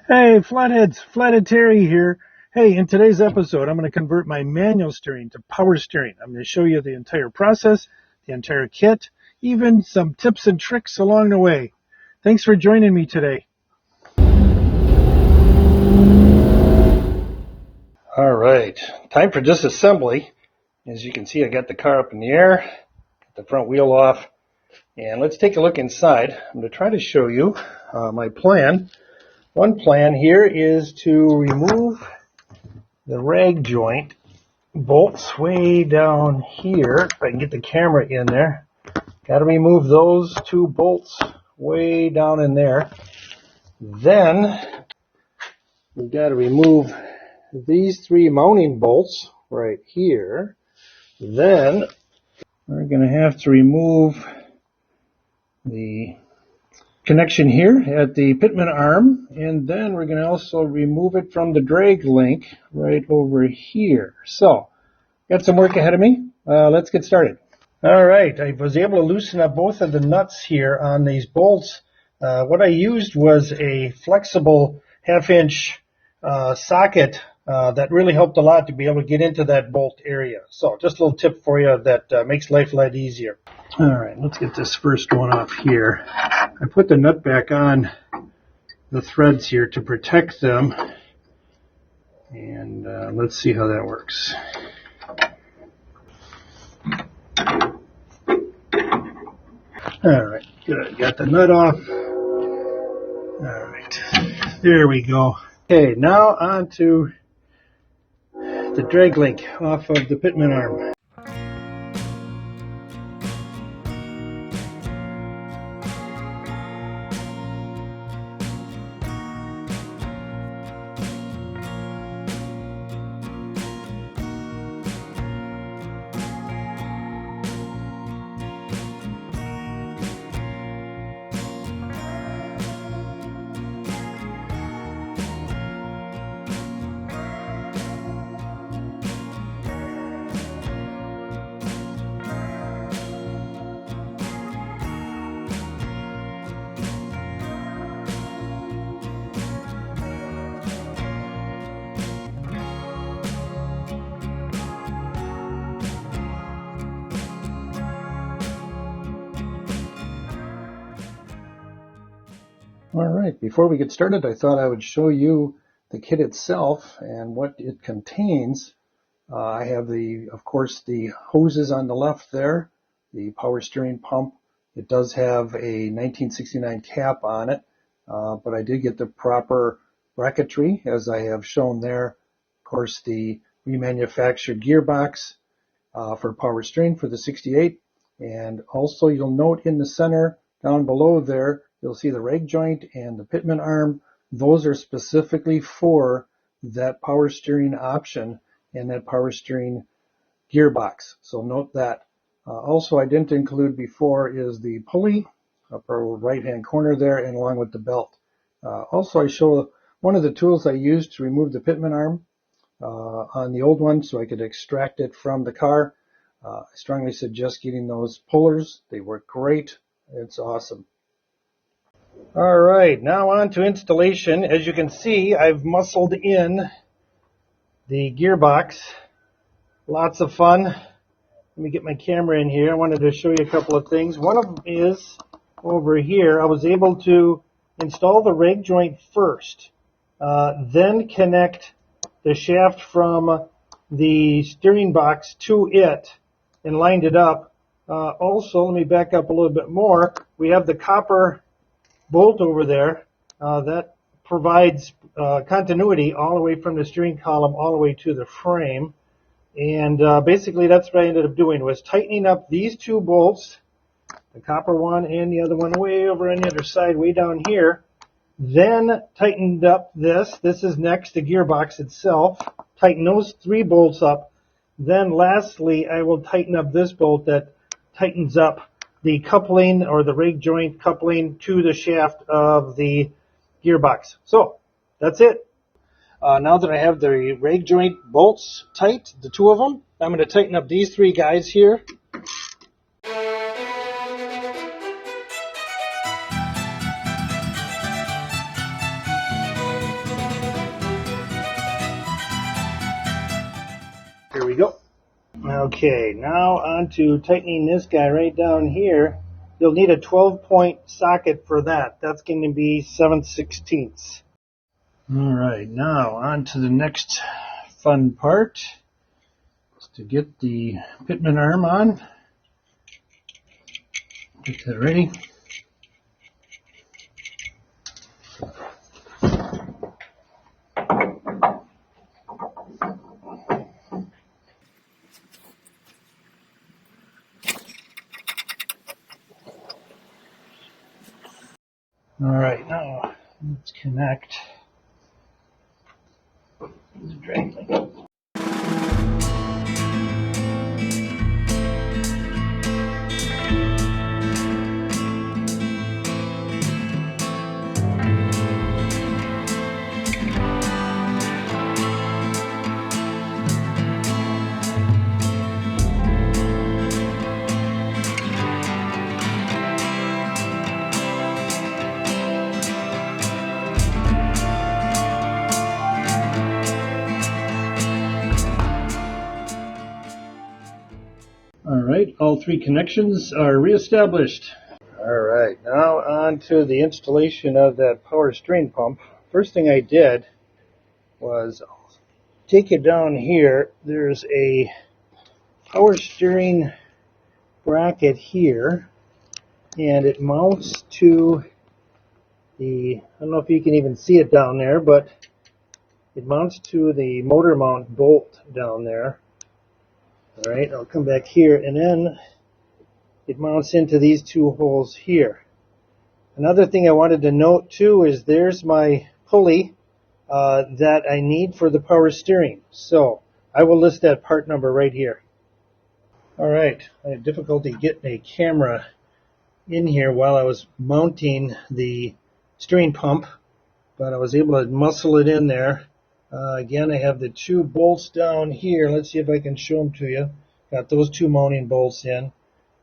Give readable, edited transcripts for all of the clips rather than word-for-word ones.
Hey, Flatheads, Flathead Terry here. Hey, in today's episode, I'm going to convert my manual steering to power steering. I'm going to show you the entire process, the entire kit, even some tips and tricks along the way. Thanks for joining me today. All right, time for disassembly. As you can see, I got the car up in the air, got the front wheel off, and let's take a look inside. I'm going to try to show you my plan. One plan here is to remove the rag joint bolts way down here. If I can get the camera in there, got to remove those two bolts way down in there. Then we've got to remove these three mounting bolts right here. Then we're going to have to remove the connection here at the pitman arm, and then we're going to also remove it from the drag link right over here. So, got some work ahead of me. Let's get started. All right, I was able to loosen up both of the nuts here on these bolts. What I used was a flexible half-inch socket that really helped a lot to be able to get into that bolt area. So, just a little tip for you that makes life a lot easier. All right, let's get this first one off here. I put the nut back on the threads here to protect them, and let's see how that works. All right, good. Got the nut off. All right, there we go. Okay, now on to the drag link off of the pitman arm. All right, before we get started, I thought I would show you the kit itself and what it contains. I have of course, the hoses on the left there, the power steering pump. It does have a 1969 cap on it, but I did get the proper bracketry, as I have shown there. Of course, the remanufactured gearbox for power steering for the 68, and also you'll note in the center down below there, you'll see the rag joint and the pitman arm. Those are specifically for that power steering option and that power steering gearbox. So note that. Also, I didn't include before is the pulley, upper right-hand corner there, and along with the belt. Also, I show one of the tools I used to remove the pitman arm on the old one so I could extract it from the car. I strongly suggest getting those pullers. They work great. It's awesome. All right, now on to installation. As you can see, I've muscled in the gearbox. Lots of fun. Let me get my camera in here. I wanted to show you a couple of things. One of them is over here. I was able to install the rag joint first, then connect the shaft from the steering box to it and lined it up. Also, let me back up a little bit more. We have the copper bolt over there that provides continuity all the way from the steering column all the way to the frame. And basically that's what I ended up doing, was tightening up these two bolts, the copper one and the other one way over on the other side, way down here. Then tightened up this. This is next, the gearbox itself. Tighten those three bolts up. Then lastly, I will tighten up this bolt that tightens up the coupling or the rag joint coupling to the shaft of the gearbox. So that's it. Now that I have the rag joint bolts tight, the two of them, I'm going to tighten up these three guys here. Okay, now on to tightening this guy right down here. You'll need a 12-point socket for that. That's going to be 7/16. All right, now on to the next fun part. Is to get the pitman arm on. Get that ready. All right, now let's connect the drag link. All right, all three connections are reestablished. All right, now on to the installation of that power steering pump. First thing I did was take it down here. There's a power steering bracket here, and it mounts to the, I don't know if you can even see it down there, but it mounts to the motor mount bolt down there. All right, I'll come back here, and then it mounts into these two holes here. Another thing I wanted to note too is there's my pulley that I need for the power steering. So I will list that part number right here. All right, I had difficulty getting a camera in here while I was mounting the steering pump, but I was able to muscle it in there. Again, I have the two bolts down here. Let's see if I can show them to you. Got those two mounting bolts in.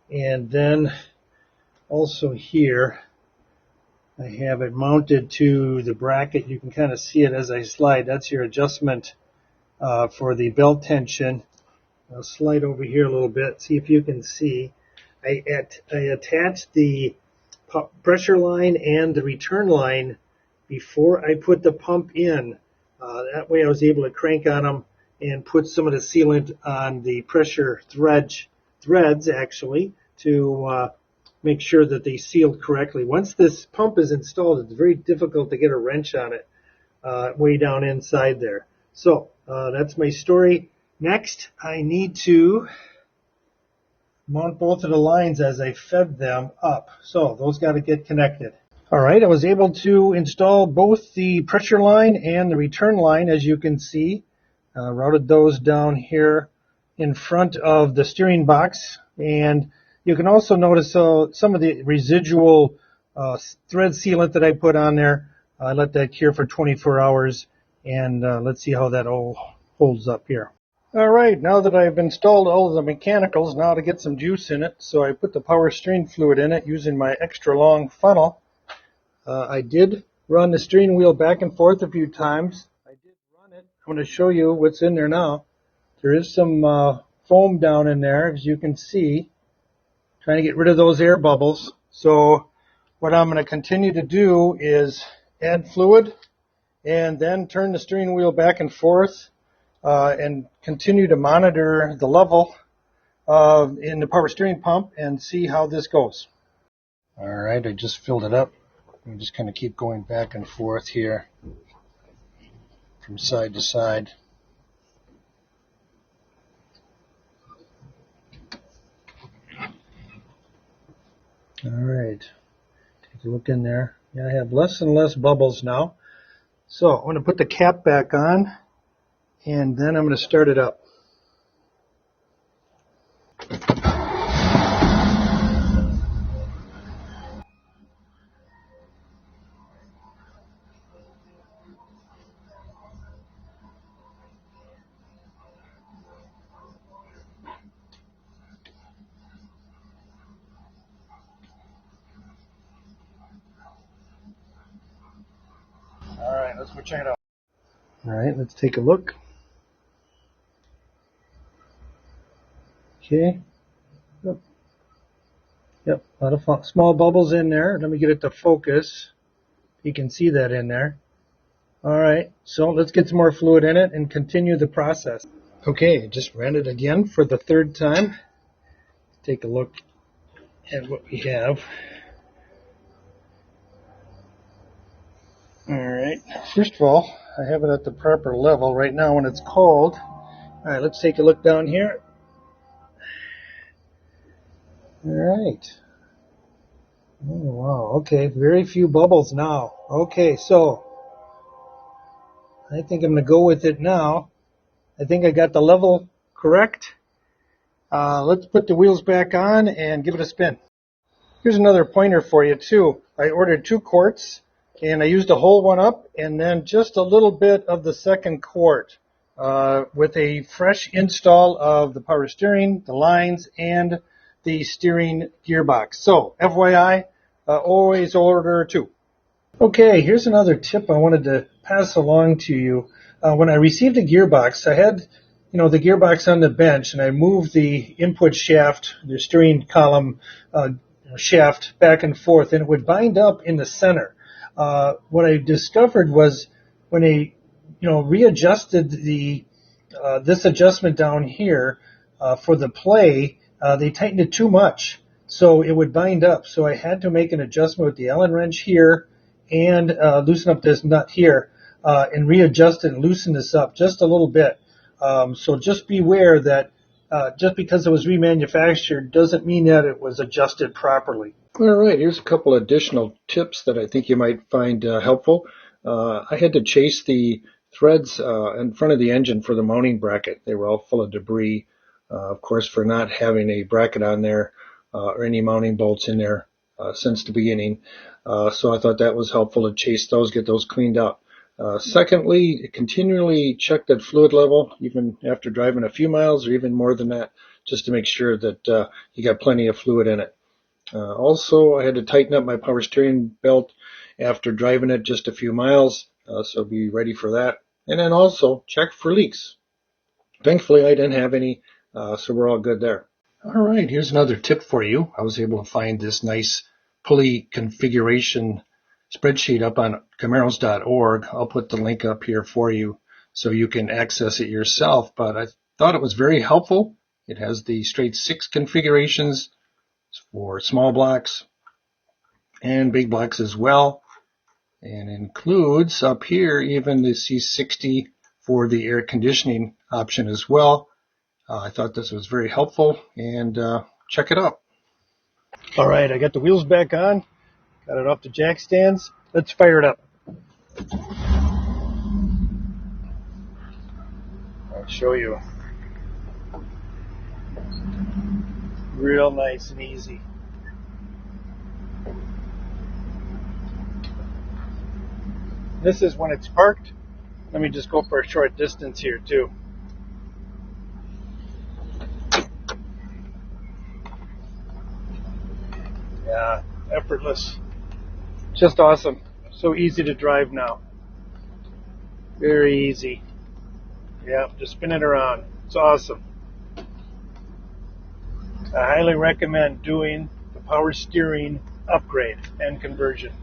And then also here, I have it mounted to the bracket. You can kind of see it as I slide. That's your adjustment for the belt tension. I'll slide over here a little bit, see if you can see. I attached the pressure line and the return line before I put the pump in. That way I was able to crank on them and put some of the sealant on the pressure threads actually to make sure that they sealed correctly. Once this pump is installed, it's very difficult to get a wrench on it way down inside there. So that's my story. Next, I need to mount both of the lines as I fed them up. So those got to get connected. All right, I was able to install both the pressure line and the return line, as you can see. Routed those down here in front of the steering box. And you can also notice some of the residual thread sealant that I put on there. I let that cure for 24 hours. And let's see how that all holds up here. All right, now that I've installed all of the mechanicals, now to get some juice in it. So I put the power steering fluid in it using my extra long funnel. I did run the steering wheel back and forth a few times. I did run it. I'm going to show you what's in there now. There is some foam down in there, as you can see. Trying to get rid of those air bubbles. So what I'm going to continue to do is add fluid and then turn the steering wheel back and forth and continue to monitor the level in the power steering pump and see how this goes. All right, I just filled it up. I'm just kind of keep going back and forth here from side to side. All right, take a look in there. Yeah, I have less and less bubbles now. So I'm going to put the cap back on, and then I'm going to start it up. All right, let's go check it out. All right, let's take a look. Okay. Yep. Yep. A lot of small bubbles in there. Let me get it to focus. You can see that in there. All right. So let's get some more fluid in it and continue the process. Okay. Just ran it again for the third time. Take a look at what we have. All right. First of all, I have it at the proper level right now when it's cold. All right. Let's take a look down here. All right. Oh, wow. Okay. Very few bubbles now. Okay. So I think I'm going to go with it now. I think I got the level correct. Let's put the wheels back on and give it a spin. Here's another pointer for you too. I ordered 2 quarts and I used a whole one up and then just a little bit of the second quart with a fresh install of the power steering, the lines, and the steering gearbox. So FYI, always order 2. Okay, here's another tip I wanted to pass along to you. When I received the gearbox, I had the gearbox on the bench, and I moved the input shaft, the steering column shaft back and forth, and it would bind up in the center. What I discovered was when I readjusted this adjustment down here for the play, they tightened it too much, so it would bind up. So I had to make an adjustment with the Allen wrench here and loosen up this nut here and readjust it and loosen this up just a little bit. So just beware that just because it was remanufactured doesn't mean that it was adjusted properly. All right, here's a couple additional tips that I think you might find helpful. I had to chase the threads in front of the engine for the mounting bracket. They were all full of debris, of course, for not having a bracket on there or any mounting bolts in there since the beginning. So I thought that was helpful to chase those, get those cleaned up. Secondly, continually check that fluid level, even after driving a few miles or even more than that, just to make sure that you got plenty of fluid in it. Also, I had to tighten up my power steering belt after driving it just a few miles, so be ready for that. And then also check for leaks. Thankfully, I didn't have any, so we're all good there. All right, here's another tip for you. I was able to find this nice pulley configuration spreadsheet up on Camaros.org. I'll put the link up here for you so you can access it yourself, but I thought it was very helpful. It has the straight 6 configurations for small blocks and big blocks as well, and includes up here even the C60 for the air conditioning option as well. I thought this was very helpful, and check it out. All right, I got the wheels back on, got it off the jack stands. Let's fire it up. I'll show you. Real nice and easy. This is when it's parked. Let me just go for a short distance here too. Yeah, effortless. Just awesome. So easy to drive now. Very easy. Yeah, just spin it around. It's awesome. I highly recommend doing the power steering upgrade and conversion.